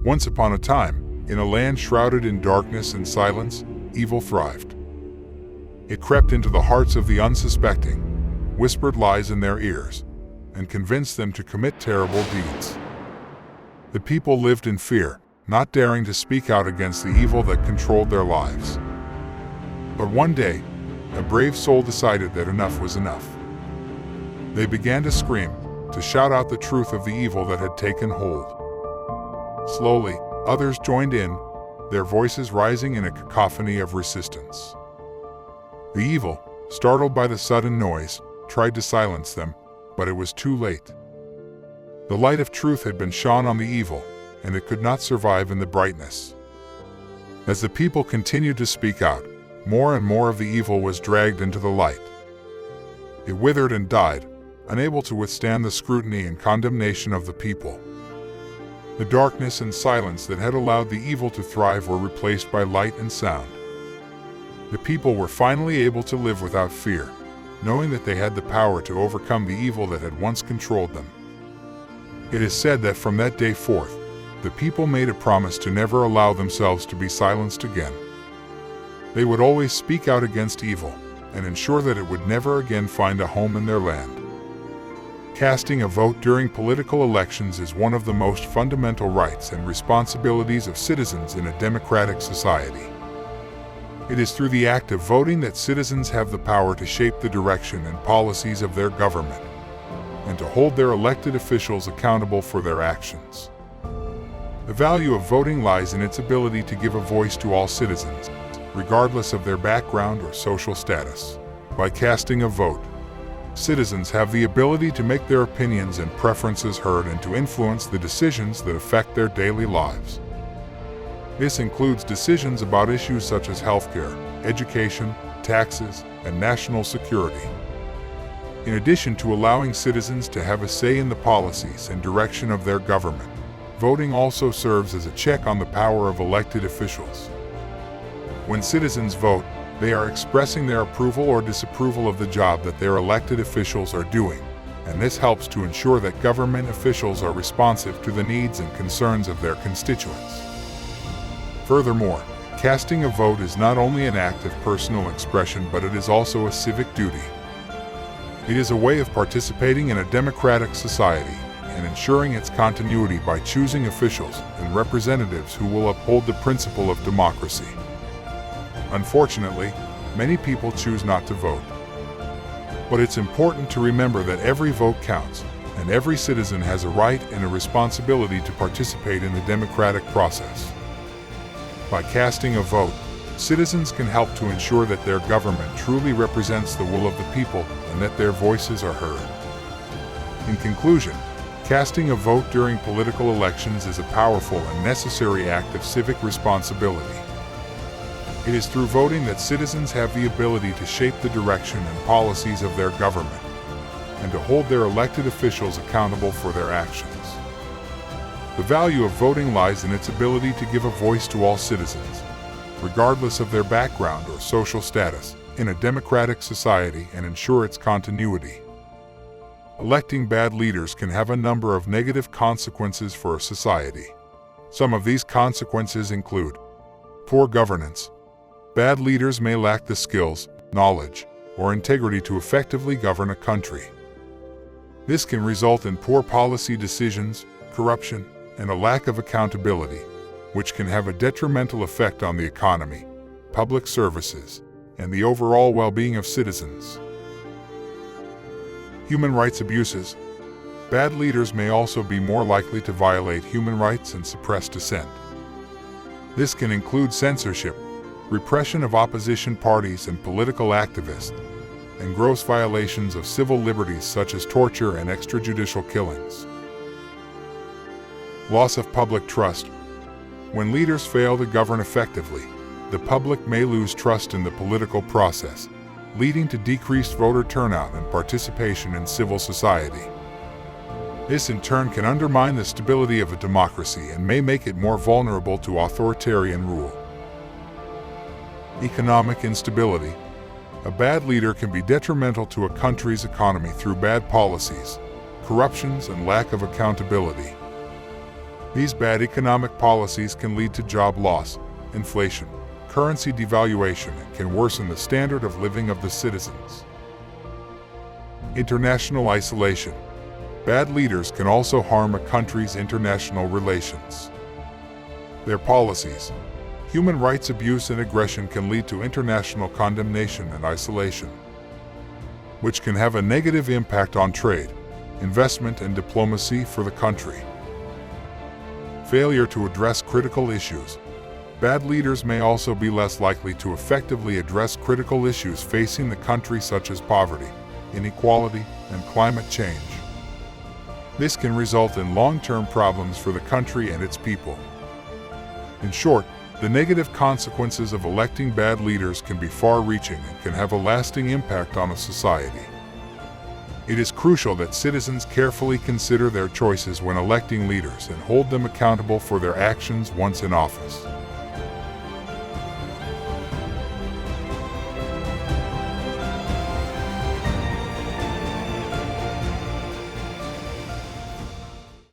Once upon a time, in a land shrouded in darkness and silence, evil thrived. It crept into the hearts of the unsuspecting, whispered lies in their ears, and convinced them to commit terrible deeds. The people lived in fear, not daring to speak out against the evil that controlled their lives. But one day, a brave soul decided that enough was enough. They began to scream, to shout out the truth of the evil that had taken hold. Slowly, others joined in, their voices rising in a cacophony of resistance. The evil, startled by the sudden noise, tried to silence them, but it was too late. The light of truth had been shone on the evil, and it could not survive in the brightness. As the people continued to speak out, more and more of the evil was dragged into the light. It withered and died, unable to withstand the scrutiny and condemnation of the people. The darkness and silence that had allowed the evil to thrive were replaced by light and sound. The people were finally able to live without fear, knowing that they had the power to overcome the evil that had once controlled them. It is said that from that day forth, the people made a promise to never allow themselves to be silenced again. They would always speak out against evil, and ensure that it would never again find a home in their land. Casting a vote during political elections is one of the most fundamental rights and responsibilities of citizens in a democratic society. It is through the act of voting that citizens have the power to shape the direction and policies of their government, and to hold their elected officials accountable for their actions. The value of voting lies in its ability to give a voice to all citizens, regardless of their background or social status. By casting a vote, citizens have the ability to make their opinions and preferences heard and to influence the decisions that affect their daily lives. This includes decisions about issues such as healthcare, education, taxes, and national security. In addition to allowing citizens to have a say in the policies and direction of their government, voting also serves as a check on the power of elected officials. When citizens vote, they are expressing their approval or disapproval of the job that their elected officials are doing, and this helps to ensure that government officials are responsive to the needs and concerns of their constituents. Furthermore, casting a vote is not only an act of personal expression, but it is also a civic duty. It is a way of participating in a democratic society and ensuring its continuity by choosing officials and representatives who will uphold the principle of democracy. Unfortunately, many people choose not to vote. But it's important to remember that every vote counts, and every citizen has a right and a responsibility to participate in the democratic process. By casting a vote, citizens can help to ensure that their government truly represents the will of the people and that their voices are heard. In conclusion, casting a vote during political elections is a powerful and necessary act of civic responsibility. It is through voting that citizens have the ability to shape the direction and policies of their government, and to hold their elected officials accountable for their actions. The value of voting lies in its ability to give a voice to all citizens, regardless of their background or social status, in a democratic society and ensure its continuity. Electing bad leaders can have a number of negative consequences for a society. Some of these consequences include poor governance. Bad leaders may lack the skills, knowledge, or integrity to effectively govern a country. This can result in poor policy decisions, corruption, and a lack of accountability, which can have a detrimental effect on the economy, public services, and the overall well-being of citizens. Human rights abuses. Bad leaders may also be more likely to violate human rights and suppress dissent. This can include censorship, repression of opposition parties and political activists, and gross violations of civil liberties such as torture and extrajudicial killings. Loss of public trust. When leaders fail to govern effectively, the public may lose trust in the political process, leading to decreased voter turnout and participation in civil society. This in turn can undermine the stability of a democracy and may make it more vulnerable to authoritarian rule. Economic instability. A bad leader can be detrimental to a country's economy through bad policies, corruptions, and lack of accountability. These bad economic policies can lead to job loss, inflation, currency devaluation, and can worsen the standard of living of the citizens. International isolation. Bad leaders can also harm a country's international relations. Their policies, human rights abuse and aggression can lead to international condemnation and isolation, which can have a negative impact on trade, investment, and diplomacy for the country. Failure to address critical issues. Bad leaders may also be less likely to effectively address critical issues facing the country, such as poverty, inequality, and climate change. This can result in long-term problems for the country and its people. In short, the negative consequences of electing bad leaders can be far-reaching and can have a lasting impact on a society. It is crucial that citizens carefully consider their choices when electing leaders and hold them accountable for their actions once in office.